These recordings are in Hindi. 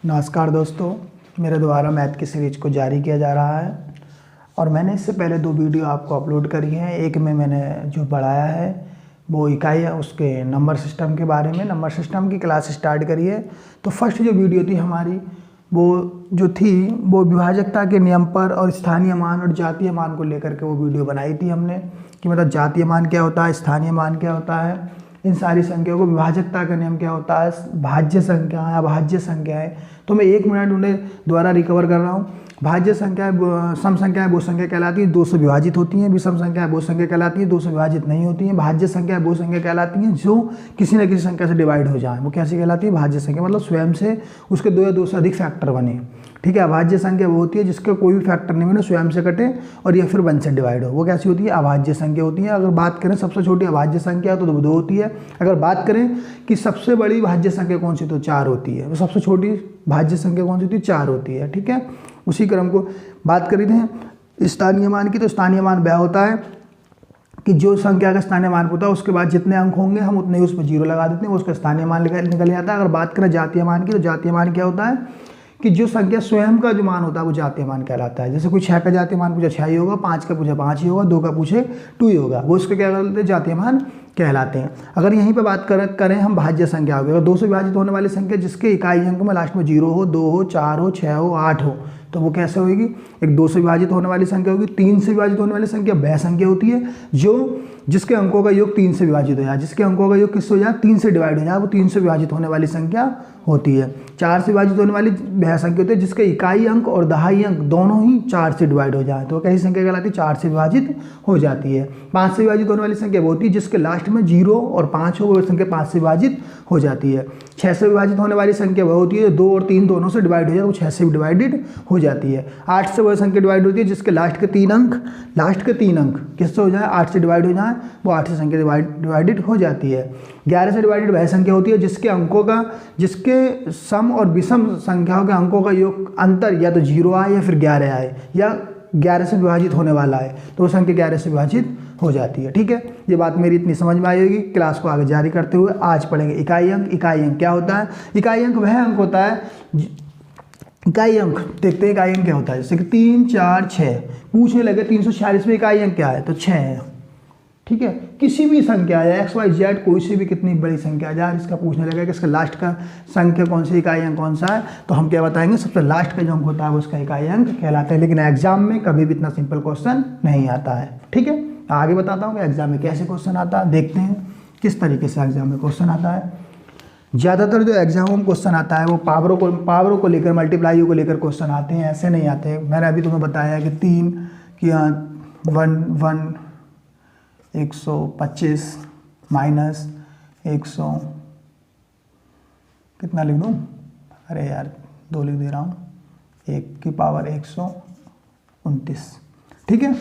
नमस्कार दोस्तों, मेरे द्वारा मैथ की सीरीज को जारी किया जा रहा है और मैंने इससे पहले 2 वीडियो आपको अपलोड करी हैं। एक में मैंने जो पढ़ाया है वो इकाई है, उसके नंबर सिस्टम के बारे में, नंबर सिस्टम की क्लास स्टार्ट करी है। तो फर्स्ट जो वीडियो थी हमारी वो जो थी वो विभाजकता के नियम पर और स्थानीय मान और जातीय मान को लेकर के वो वीडियो बनाई थी हमने कि मतलब जातीय मान क्या होता है, स्थानीय मान क्या होता है, इन सारी संख्याओं को विभाजकता का नियम क्या होता है, भाज्य संख्या है, अभाज्य संख्या है। तो मैं 1 मिनट उन्हें द्वारा रिकवर कर रहा हूँ। भाज्य संख्या सम संख्याएं वो संख्या कहलाती है 2 से विभाजित होती हैं, विषम संख्याएं वो संख्या कहलाती है 2 से विभाजित नहीं होती हैं। भाज्य संख्या वो संख्या कहलाती हैं जो किसी न किसी संख्या से डिवाइड हो जाए, वो कैसी कहलाती है, भाज्य संख्या, मतलब स्वयं से उसके 2 या 2 से अधिक फैक्टर बने। ठीक है। अभाज्य संख्या वो होती है जिसका कोई भी फैक्टर नहीं बने, स्वयं से कटे और या फिर 1 से डिवाइड हो, वो कैसी होती है, अभाज्य संख्या होती है। अगर बात करें सबसे छोटी अभाज्य संख्या तो 2 होती है। अगर बात करें कि सबसे बड़ी भाज्य संख्या कौन सी, तो 4 होती है। तो सबसे छोटी भाज्य संख्या कौन सी होती है, 4 होती है। ठीक है। उसी क्रम को बात करी थे स्थानीय मान की, तो स्थानीय मान वह होता है कि जो संख्या का स्थानीय मान होता है उसके बाद जितने अंक होंगे हम उतने ही उस पर 0 लगा देते हैं, वो उसका स्थानीय मान निकल जाता है। अगर बात करें जातीय मान की, तो जातीय मान क्या होता है कि जो संख्या स्वयं का जो मान होता है वो जातीय मान कहलाता है। जैसे कोई 6 का जातीय मान पूछा 6 ही होगा, 5 का पूछा 5 ही होगा, 2 का पूछे 2 ही होगा, वो उसके क्या कहलाते हैं, जातीय मान कहलाते हैं। अगर यहीं पे बात करें हम भाज्य संख्या हो गई, अगर 2 से विभाजित होने वाली संख्या जिसके इकाई अंक में लास्ट में 0 हो, 2 हो, 4 हो, 6 हो, 8 हो, तो वो कैसे होगी, एक 2 से विभाजित होने वाली संख्या होगी। 3 से विभाजित होने वाली संख्या वह संख्या होती है जो जिसके अंकों का योग 3 से विभाजित हो जाए, जिसके अंकों का योग किससे हो जाए, 3 से डिवाइड हो जाए, वो 3 से विभाजित होने वाली संख्या होती है। 4 से विभाजित होने वाली वह संख्या होती है जिसके इकाई अंक और दहाई अंक दोनों ही 4 से डिवाइड हो जाए, तो वो कैसी संख्या कहलाती है, 4 से विभाजित हो जाती है। 5 से विभाजित होने वाली संख्या वो होती है जिसके लास्ट में 0 और 5 हो, वो संख्या 5 से विभाजित हो जाती है। 6 से विभाजित होने वाली संख्या वह होती है 2 और 3 दोनों से डिवाइड हो जाए, वो 6 से डिवाइडेड हो जाती है। 8 से वह संख्या डिवाइड होती है जिसके लास्ट के 3 अंक किससे हो जाए, 8 से डिवाइड हो जाए, वो 8 से संख्या डिवाइडेड हो जाती है। 11 से डिवाइडेड वह संख्या होती है जिसके अंकों का, जिसके सम और विषम संख्याओं के अंकों का योग अंतर या तो 0 आए या फिर 11 आए या 11 से विभाजित होने वाला है, तो वो संख्या 11 से विभाजित हो जाती है। ठीक है। ये बात मेरी इतनी समझ में आएगी। क्लास को आगे जारी करते हुए आज पढ़ेंगे इकाई अंक। इकाई अंक क्या होता है, इकाई अंक वह अंक होता है, इकाई अंक देखते हैं इकाई अंक क्या होता है। जैसे कि 3, 4, 6 पूछने लगे 346 में इकाई अंक क्या है, तो 6 है। ठीक है। किसी भी संख्या है x, y, z, कोई सी भी कितनी बड़ी संख्या है, जहाँ इसका पूछने लगा कि इसका लास्ट का संख्या कौन सी, इकाई अंक कौन सा है, तो हम क्या बताएंगे, सबसे लास्ट का जो अंक होता है वो उसका इकाई अंक कहलाता है। लेकिन एग्जाम में कभी भी इतना सिंपल क्वेश्चन नहीं आता है। ठीक है। आगे बताता हूँ कि एग्जाम में कैसे क्वेश्चन आता है, देखते हैं किस तरीके से एग्जाम में क्वेश्चन आता है। ज़्यादातर जो एग्जाम में क्वेश्चन आता है वो पावरों को लेकर, मल्टीप्लाई को लेकर क्वेश्चन आते हैं, ऐसे नहीं आते। मैंने अभी तुम्हें बताया कि 3 कि 1 125 माइनस 100 कितना लिख दूँ, अरे यार 2 लिख दे रहा हूँ, 1 की पावर 129। ठीक है।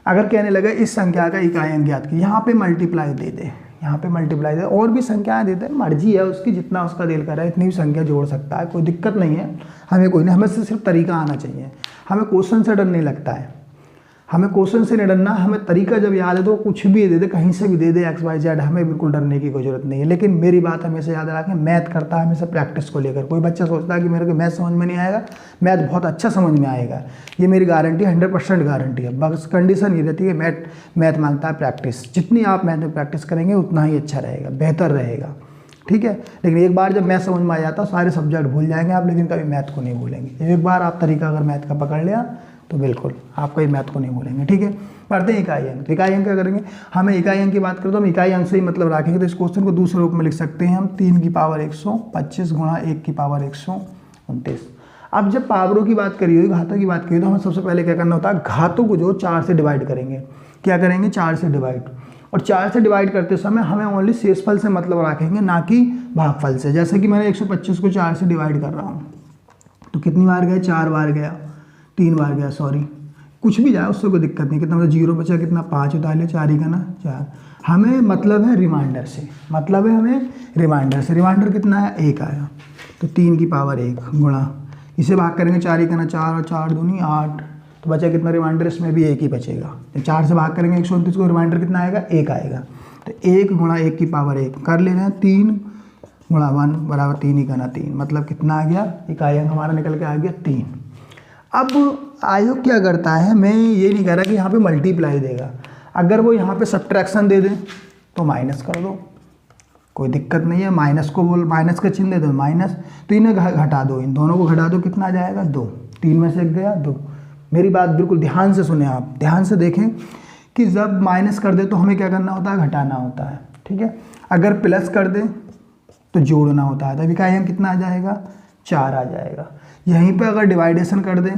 अगर कहने लगे इस संख्या का इकाई अंक ज्ञात की, यहाँ पे मल्टीप्लाई दे दे, यहाँ पे मल्टीप्लाई दे, और भी संख्याएं दे दे, मर्जी है उसकी, जितना उसका दिल कर रहा है इतनी भी संख्या जोड़ सकता है, कोई दिक्कत नहीं है। हमें कोई नहीं, हमें सिर्फ तरीका आना चाहिए। हमें क्वेश्चन से डर नहीं लगता है, हमें क्वेश्चन से नहीं डरना, हमें तरीका जब याद है तो कुछ भी दे दे, कहीं से भी दे दे x, y, z, हमें बिल्कुल डरने की कोई जरूरत नहीं है। लेकिन मेरी बात हमेशा याद रखें, मैथ करता है हमेशा प्रैक्टिस को लेकर। कोई बच्चा सोचता है कि मेरे को मैथ समझ में नहीं आएगा, मैथ बहुत अच्छा समझ में आएगा, ये मेरी गारंटी है, 100% गारंटी है। बस कंडीशन ये रहती है मैथ मांगता है प्रैक्टिस। जितनी आप मैथ में प्रैक्टिस करेंगे उतना ही अच्छा रहेगा, बेहतर रहेगा। ठीक है। लेकिन एक बार जब मैथ समझ में आ जाता है सारे सब्जेक्ट भूल जाएंगे आप, लेकिन कभी मैथ को नहीं भूलेंगे। एक बार आप तरीका अगर मैथ का पकड़ लिया तो बिल्कुल आप कभी मैथ को नहीं भूलेंगे। ठीक है। पढ़ते हैं इकाई अंक। इकाई अंक क्या करेंगे, हमें इकाई अंक की बात करें तो हम इकाई अंक से ही मतलब रखेंगे। तो इस क्वेश्चन को दूसरे रूप में लिख सकते हैं हम, 3 की पावर 125 गुणा 1 की पावर 129। अब जब पावरों की बात करी हुई, घातों की बात करी, तो हमें सबसे पहले क्या करना होता है, घातों को जो 4 से डिवाइड करेंगे। क्या करेंगे, 4 से डिवाइड। और 4 से डिवाइड करते समय हमें ओनली शेषफल से मतलब रखेंगे, ना कि भागफल से। जैसे कि मैंने 125 को 4 से डिवाइड कर रहा हूँ, तो कितनी बार गया, 4 बार गया, 3 बार गया, सॉरी कुछ भी जाए उससे कोई दिक्कत नहीं। कितना मतलब 0 बचा, कितना 5 उतार लिया, 4 ही का ना 4। हमें मतलब है रिमाइंडर से, मतलब है हमें रिमाइंडर से। रिमाइंडर कितना है, 1 आया, तो 3 की पावर 1 गुणा, इसे भाग करेंगे, 4 ही का ना 4 और 4 दूनी 8, तो बचा कितना रिमाइंडर, इसमें भी 1 ही बचेगा। 4 से भाग करेंगे 129 को, रिमाइंडर कितना आएगा, 1 आएगा। तो 1 गुणा 1 की पावर 1 कर ले रहे हैं, 3 गुणा 1 बराबर 3 ही गुना 3, मतलब कितना आ गया, इकाई अंक हमारा निकल के आ गया 3। अब आयोग क्या करता है, मैं ये नहीं कह रहा कि यहाँ पे मल्टीप्लाई देगा, अगर वो यहाँ पे सब्ट्रैक्शन दे दे तो माइनस कर दो, कोई दिक्कत नहीं है। माइनस को बोल, माइनस का चिन्ह दे दो माइनस, तो इन्हें घटा दो, इन दोनों को घटा दो, कितना आ जाएगा 2, 3 में से 1 गया 2। मेरी बात बिल्कुल ध्यान से सुने, आप ध्यान से देखें कि जब माइनस कर दे तो हमें क्या करना होता है, घटाना होता है, ठीक है। अगर प्लस कर दे तो जोड़ना होता है, तब इकाई अंक कितना आ जाएगा, 4 आ जाएगा। यहीं पे अगर डिवाइडेशन कर दें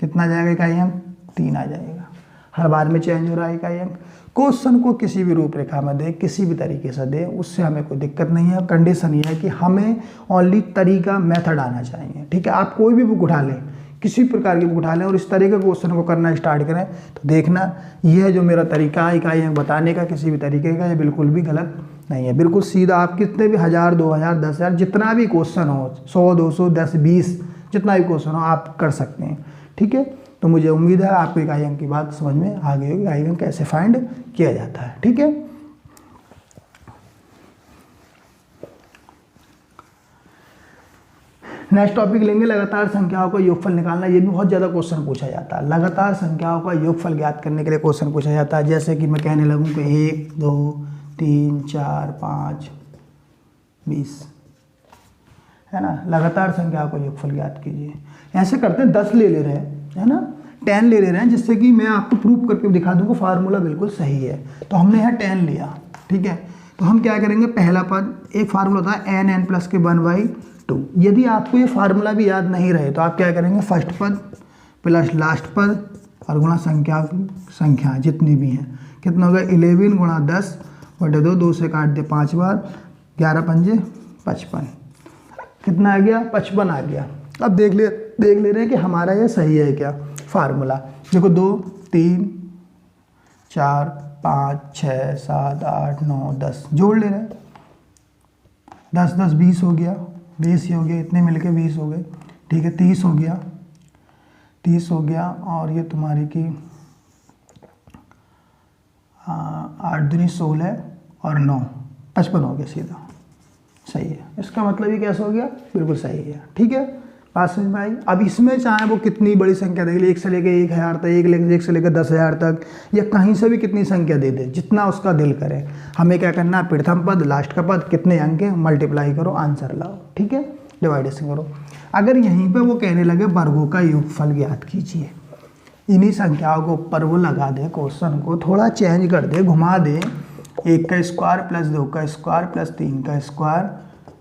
कितना आ जाएगा, इकाई अंक 3 आ जाएगा। हर बार में चेंज हो रहा है इकाई अंक। क्वेश्चन को किसी भी रूपरेखा में दे, किसी भी तरीके से दे, उससे हमें कोई दिक्कत नहीं है। कंडीशन ये है कि हमें ओनली तरीका, मेथड आना चाहिए, ठीक है। आप कोई भी बुक उठा लें, किसी प्रकार की बुक उठा लें और इस तरह के क्वेश्चन को करना स्टार्ट करें तो देखना, यह जो मेरा तरीका है इकाई अंक बताने का किसी भी तरीके का, ये बिल्कुल भी गलत नहीं है, बिल्कुल सीधा। आप कितने भी 1000, 2000, 10,000 जितना भी क्वेश्चन हो, 100, 200, 10, 20 जितना भी क्वेश्चन हो आप कर सकते हैं, ठीक है। तो मुझे उम्मीद है आपको इकाई अंक की बात समझ में आ गई होगी, इकाई अंक कैसे फाइंड किया जाता है, ठीक है। नेक्स्ट टॉपिक लेंगे लगातार संख्याओं का योगफल निकालना। ये भी बहुत ज़्यादा क्वेश्चन पूछा जाता है, लगातार संख्याओं का योगफल ज्ञात करने के लिए क्वेश्चन पूछा जाता है। जैसे कि मैं कहने लगूँ कि 1, 2, 3, 4, 5, 20, है ना। लगातार संख्याओं का योगफल ज्ञात कीजिए। ऐसे करते हैं 10 ले रहे हैं, है ना, 10 ले रहे हैं, जिससे कि मैं आपको प्रूफ करके दिखा दूंगा फार्मूला बिल्कुल सही है। तो हमने यहाँ 10 लिया, ठीक है। तो हम क्या करेंगे, पहला पद, एक फार्मूला होता है n n प्लस के 1/2। यदि आपको ये फार्मूला भी याद नहीं रहे तो आप क्या करेंगे, फर्स्ट पद प्लस लास्ट पद और गुणा संख्या जितनी भी हैं, कितना होगा 11 गुणा 10/2, 2 से काट दे 5 बार, 11 पंजे 55, कितना आ गया, 55 आ गया। अब देख ले रहे हैं कि हमारा ये सही है क्या फार्मूला। देखो 2, 3, 4, 5, 6, 7, 8, 9, 10 जोड़ ले रहे हैं, 10, 10, 20 हो गया, 20 ही हो गया, इतने मिलके 20 हो गए, ठीक है। 30 हो गया, 30 हो गया, और ये तुम्हारी की 8 दूनी 16 और 9 55 हो गया सीधा, सही है। इसका मतलब ये कैसे हो गया, बिल्कुल सही है, ठीक है। बात समझ में आई। अब इसमें चाहे वो कितनी बड़ी संख्या देख ले, 1 से लेकर 1000 तक, 1 से लेकर 10,000 तक, या कहीं से भी कितनी संख्या दे दे, जितना उसका दिल करे। हमें क्या करना है, प्रथम पद लास्ट का पद कितने अंक है, मल्टीप्लाई करो, आंसर लाओ, ठीक है, डिवाइडेशन करो। अगर यहीं पे वो कहने लगे वर्गों का योगफल ज्ञात कीजिए, इन्हीं संख्याओं को ऊपर वो लगा दे, क्वेश्चन को थोड़ा चेंज कर दे, घुमा दे, 1 का स्क्वायर प्लस 2 का स्क्वायर प्लस 3 का स्क्वायर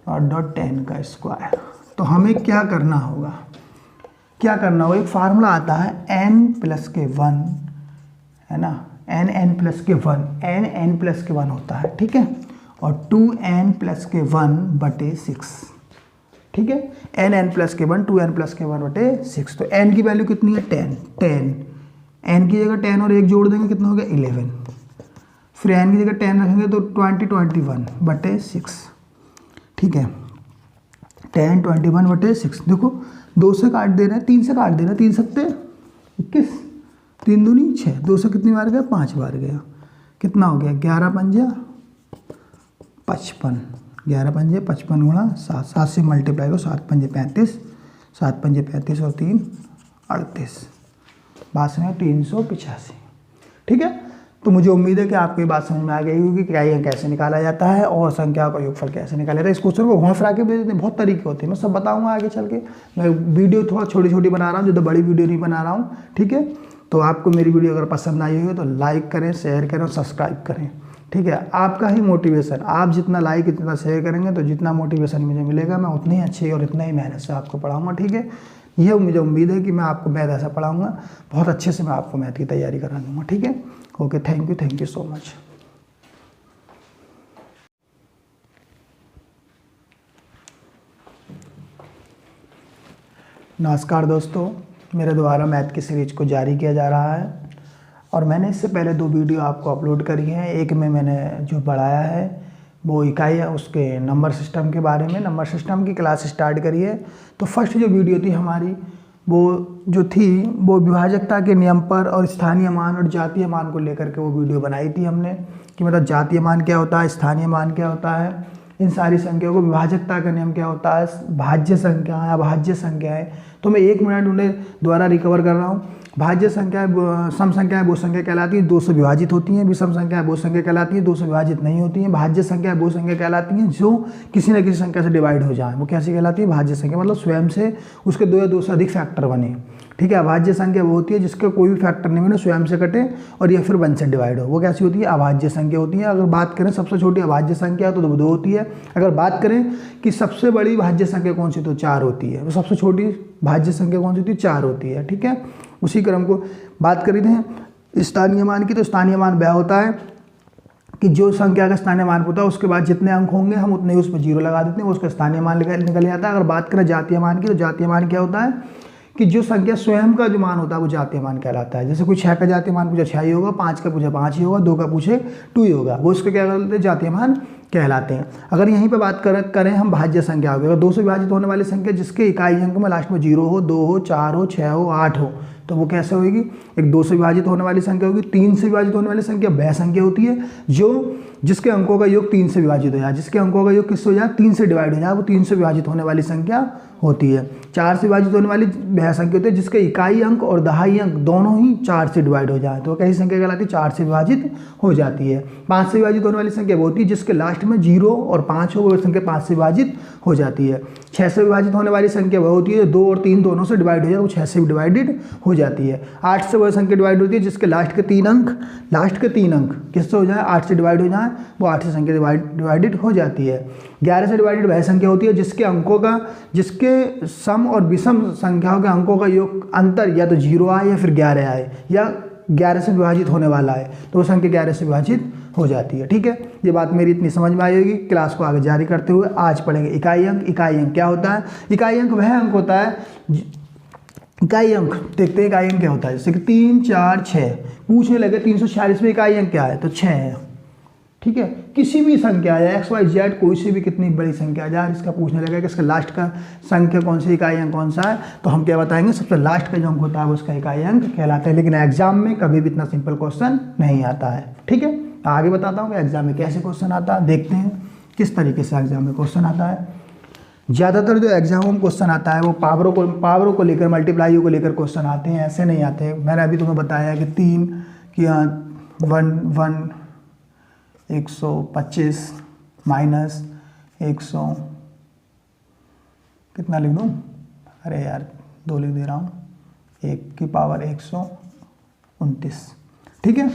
और 10 का स्क्वायर, तो हमें क्या करना होगा, एक फार्मूला आता है n प्लस के 1, है ना, n प्लस के 1, n प्लस के 1 होता है, ठीक है, और 2n प्लस के 1/6, ठीक है। n प्लस के 1, 2n प्लस के 1/6। तो n की वैल्यू कितनी है, 10, n की जगह 10 और 1 जोड़ देंगे, कितना हो गया 11, फिर n की जगह 10 रखेंगे तो 21/6, ठीक है, 10 21/6। देखो 2 से काट दे रहे हैं, 3 से काट दे रहे हैं, 3 सकते 21, 3 दूनी 6, 2 से कितनी बार गया, 5 बार गया, कितना हो गया 11 पंजे 55, 11 पंजे 55 गुणा 7, 7 से मल्टीप्लाई करो, 7 पंजे 35, 7 पंजे 35 और 3 38, बात समझ 385, ठीक है। तो मुझे उम्मीद है कि आपको ये बात समझ में आ गई होगी कि इकाई अंक कैसे निकाला जाता है और संख्याओं का योगफल कैसे निकाला जाता है। इस क्वेश्चन को घुमा फिरा के भेजते हैं, बहुत तरीके होते हैं, मैं सब बताऊंगा आगे चल के। मैं वीडियो थोड़ा छोटी छोटी बना रहा हूँ, ज़्यादा बड़ी वीडियो नहीं बना रहा हूँ, ठीक है। तो आपको मेरी वीडियो अगर पसंद आई हो तो लाइक करें, शेयर करें और सब्सक्राइब करें, ठीक है। आपका ही मोटिवेशन, आप जितना लाइक जितना शेयर करेंगे तो जितना मोटिवेशन मुझे मिलेगा, मैं उतनी ही अच्छी और इतना ही मेहनत से आपको पढ़ाऊँगा, ठीक है। यह मुझे उम्मीद है कि मैं आपको मैथ ऐसा पढ़ाऊँगा, बहुत अच्छे से मैं आपको मैथ की तैयारी करा दूँगा, ठीक है। Okay, thank you so much. नमस्कार दोस्तों, मेरे द्वारा मैथ की सीरीज को जारी किया जा रहा है और मैंने इससे पहले 2 वीडियो आपको अपलोड करी हैं। एक में मैंने जो पढ़ाया है वो इकाई है, उसके नंबर सिस्टम के बारे में, नंबर सिस्टम की क्लास स्टार्ट करी है। तो फर्स्ट जो वीडियो थी हमारी वो जो थी वो विभाजकता के नियम पर और स्थानीय मान और जातीय मान को लेकर के वो वीडियो बनाई थी हमने, कि मतलब जातीय मान क्या होता है, स्थानीय मान क्या होता है, इन सारी संख्याओं को विभाजकता का नियम क्या होता है, भाज्य संख्या है, अभाज्य संख्या है। तो मैं 1 मिनट उन्हें द्वारा रिकवर कर रहा हूँ। भाज्य संख्या सम संख्याएं वो संख्या कहलाती हैं 2 से विभाजित होती हैं, विषम संख्या वो संख्या कहलाती है 2 से विभाजित नहीं होती हैं। भाज्य संख्या वो संख्या कहलाती हैं जो किसी न किसी संख्या से डिवाइड हो जाए, वो कैसी कहलाती है, भाज्य संख्या, मतलब स्वयं से उसके 2 या 2 से अधिक फैक्टर बने। ठीक है। अभाज्य संख्या वो होती है जिसका कोई भी फैक्टर नहीं बने, स्वयं से कटे और या फिर 1 से डिवाइड हो, वो कैसी होती है, अभाज्य संख्या होती है। अगर बात करें सबसे छोटी अभाज्य संख्या तो 2 होती है। अगर बात करें कि सबसे बड़ी भाज्य संख्या कौन सी, तो 4 होती है। तो सबसे छोटी भाज्य संख्या कौन सी होती है, 4 होती है। ठीक है। उसी क्रम को बात करी थे स्थानीय मान की, तो स्थानीय मान वह होता है कि जो संख्या का स्थानीय मान होता है उसके बाद जितने अंक होंगे हम उतने ही उस पर 0 लगा देते हैं, उसका स्थानीय मान निकल जाता है। अगर बात करें जातीय मान की, तो जातीय मान क्या होता है कि जो संख्या स्वयं का जो मान होता है वो जातीय मान कहलाता है। जैसे कोई 6 का जातीय मान पूछा 6 ही होगा, 5 का पूछा 5 ही होगा, 2 का पूछे 2 ही होगा, वो उसके क्या कहलाते हैं, जातीय मान कहलाते हैं। अगर यहीं पे बात करें हम भाज्य संख्या हो गई, अगर 2 से विभाजित होने वाली संख्या जिसके इकाई अंक में लास्ट में 0 हो, 2 हो, 4 हो, 6 हो, 8 हो, तो वो कैसे होगी, एक 2 से विभाजित होने वाली संख्या होगी। 3 से विभाजित होने वाली संख्या वह संख्या होती है जो जिसके अंकों का योग 3 से विभाजित हो जाए, जिसके अंकों का योग किससे हो जाए, 3 से डिवाइड हो जाए, वो 3 से विभाजित होने वाली संख्या होती है। 4 से विभाजित होने वाली वह संख्या होती है जिसके इकाई अंक और दहाई अंक दोनों ही 4 से डिवाइड हो जाए, तो कैसी संख्या कहलाती है, 4 से विभाजित हो जाती है। 5 से विभाजित होने वाली संख्या वो होती है जिसके लास्ट में 0 और 5 हो, वो संख्या 5 से विभाजित हो जाती है। 6 से विभाजित होने वाली संख्या वह होती है 2 और 3 दोनों से डिवाइड हो जाए, वो 6 से डिवाइडेड हो जाती है। 8 से वह संख्या डिवाइड होती है जिसके लास्ट के 3 अंक किससे हो जाए, 8 से डिवाइड हो जाए, वो 8 से संख्या डिवाइडेड हो जाती है। 11 से डिवाइडेड वह संख्या होती है जिसके अंकों का, जिसके सम और विषम संख्याओं के अंकों का योग अंतर या तो 0 आए या फिर 11 आए या 11 से विभाजित होने वाला है, तो वो संख्या 11 से विभाजित हो जाती है। ठीक है। ये बात मेरी इतनी समझ में आएगी। क्लास को आगे जारी करते हुए आज पढ़ेंगे इकाई अंक। इकाई अंक क्या होता है, इकाई अंक वह अंक होता है, इकाई अंक देखते हैं इकाई अंक क्या होता है। जैसे कि 3, 4, 6 पूछने लगे 346 में इकाई अंक क्या है, तो 6 है। ठीक है। किसी भी संख्या या एक्स वाई जेड कोई सी भी कितनी बड़ी संख्या आ जाए, इसका पूछने लगा कि इसका लास्ट का संख्या कौन सी, इकाई अंक कौन सा है, तो हम क्या बताएंगे, सबसे लास्ट का जो अंक होता है उसका इकाई अंक कहलाता है। लेकिन एग्जाम में कभी भी इतना सिंपल क्वेश्चन नहीं आता है। ठीक है। आगे बताता हूँ कि एग्जाम में कैसे क्वेश्चन आता है, देखते हैं किस तरीके से एग्जाम में क्वेश्चन आता है। ज़्यादातर जो एग्जाम में क्वेश्चन आता है वो पावरों को लेकर, मल्टीप्लाइयों को लेकर क्वेश्चन आते हैं, ऐसे नहीं आते। मैंने अभी तुम्हें बताया कि 3 कि 125 माइनस 100 कितना लिख दूँ, अरे यार 2 लिख दे रहा हूँ, 1 की पावर 129। ठीक है।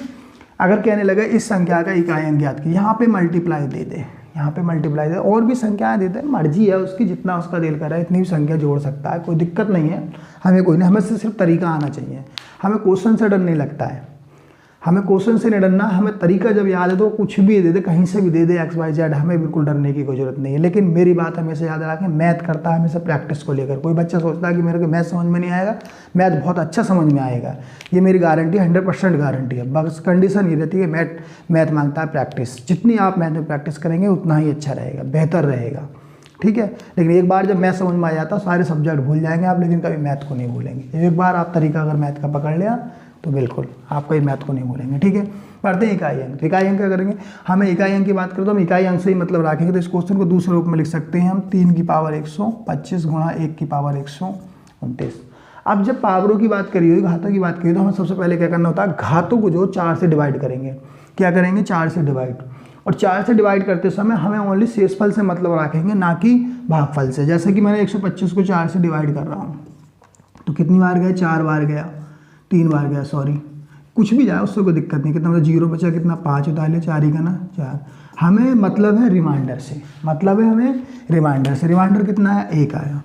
अगर कहने लगे इस संख्या का इकाई अंक ज्ञात की, यहाँ पे मल्टीप्लाई दे दे, यहाँ पे मल्टीप्लाई दे, और भी संख्याएं देते हैं, मर्जी है उसकी, जितना उसका दिल कर रहा है इतनी भी संख्या जोड़ सकता है, कोई दिक्कत नहीं है। हमें कोई नहीं, हमें सिर्फ तरीका आना चाहिए। हमें क्वेश्चन से डर नहीं लगता है, हमें क्वेश्चन से नहीं डरना, हमें तरीका जब याद है तो कुछ भी दे दे, कहीं से भी दे दे, एक्स वाई जेड, हमें बिल्कुल डरने की कोई जरूरत नहीं है। लेकिन मेरी बात हमेशा याद रखें, मैथ करता है हमेशा प्रैक्टिस को लेकर। कोई बच्चा सोचता है कि मेरे को मैथ समझ में नहीं आएगा, मैथ बहुत अच्छा समझ में आएगा, ये मेरी गारंटी है, 100% गारंटी है। बस कंडीशन ये रहती है मैथ मांगता है प्रैक्टिस। जितनी आप मैथ में प्रैक्टिस करेंगे उतना ही अच्छा रहेगा, बेहतर रहेगा। ठीक है। लेकिन एक बार जब मैथ समझ में आ जाता है सारे सब्जेक्ट भूल जाएंगे आप, लेकिन कभी मैथ को नहीं भूलेंगे। एक बार आप तरीका अगर मैथ का पकड़ लिया तो बिल्कुल आप कभी मैथ को नहीं भूलेंगे। ठीक है। पढ़ते हैं इकाई अंक। इकाई अंक क्या करेंगे, हमें इकाई अंक की बात करें तो हम इकाई अंक से ही मतलब रखेंगे। तो इस क्वेश्चन को दूसरे रूप में लिख सकते हैं हम, 3 की पावर 125 गुणा 1 की पावर 129। अब जब पावरों की बात करी हुई, घातों की बात करी, तो हमें सबसे पहले क्या करना होता है, घातों को जो 4 से डिवाइड करेंगे। क्या करेंगे, 4 से डिवाइड। और 4 से डिवाइड करते समय हमें ओनली शेषफल से मतलब रखेंगे, ना कि भागफल से। जैसे कि मैंने 125 को 4 से डिवाइड कर रहा हूँ, तो कितनी बार गया, 4 बार गया, 3 बार गया, सॉरी, कुछ भी जाए उससे कोई दिक्कत नहीं। कितना मतलब 0 बचा, कितना 5 उतार 4 ही का ना 4। हमें मतलब है रिमाइंडर से, मतलब है हमें रिमाइंडर से। रिमाइंडर कितना है, 1 आया,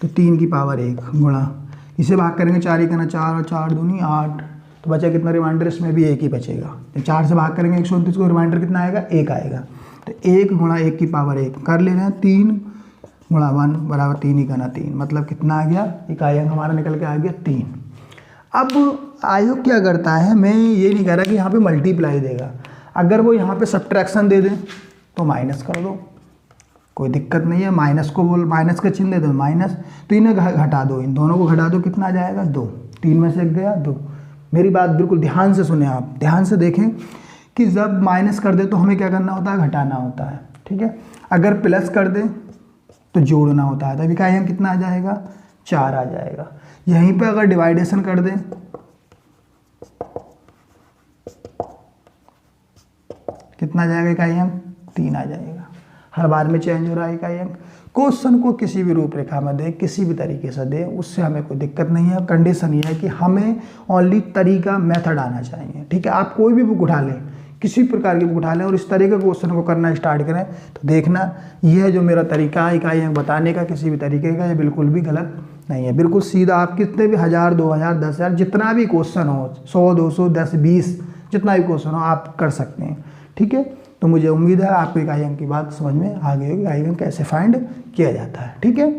तो 3 की पावर 1 गुणा, इसे भाग करेंगे 4 ही का ना 4 और 4 दूनी 8, तो बचा कितना रिमाइंडर, इसमें भी 1 ही बचेगा। तो 4 से भाग करेंगे 129 को, रिमाइंडर कितना आएगा, 1 आएगा। तो 1 गुणा 1 की पावर 1 कर ले रहे हैं, 3 गुणा 1 बराबर 3 ही का ना 3, मतलब कितना आ गया, इकाई अंक हमारा निकल के आ गया 3। अब आयोग क्या करता है, मैं ये नहीं कह रहा कि यहाँ पे मल्टीप्लाई देगा, अगर वो यहाँ पे सब्ट्रैक्शन दे दे तो माइनस कर दो, कोई दिक्कत नहीं है। माइनस को बोल, माइनस का चिन्ह दे दो माइनस, तो इन्हें घटा दो, इन दोनों को घटा दो, कितना आ जाएगा 2, 3 में से 1 गया 2। मेरी बात बिल्कुल ध्यान से सुने, आप ध्यान से देखें कि जब माइनस कर दे तो हमें क्या करना होता है, घटाना होता है, ठीक है। अगर प्लस कर दे तो जोड़ना होता है, तब इकाई अंक कितना आ जाएगा, 4 आ जाएगा। यहीं पे अगर डिवाइडेशन कर दें कितना आ जाएगा इकाई अंक, 3 आ जाएगा। हर बार में चेंज हो रहा है इकाई अंक। क्वेश्चन को किसी भी रूपरेखा में दे, किसी भी तरीके से दे, उससे हमें कोई दिक्कत नहीं है। कंडीशन ये है कि हमें ओनली तरीका, मेथड आना चाहिए, ठीक है। आप कोई भी बुक उठा लें, किसी प्रकार की बुक उठा लें और इस तरीके के क्वेश्चन को करना स्टार्ट करें तो देखना, यह जो मेरा तरीका है इकाई अंक बताने का किसी भी तरीके का, ये बिल्कुल भी गलत नहीं है, बिल्कुल सीधा। आप कितने भी 1000, 2000, 10,000 जितना भी क्वेश्चन हो, 100, 200, 10, 20 जितना भी क्वेश्चन हो आप कर सकते हैं, ठीक है। तो मुझे उम्मीद है आपको इकाई अंक की बात समझ में आ गई होगी, इकाई अंक कैसे फाइंड किया जाता है, ठीक है।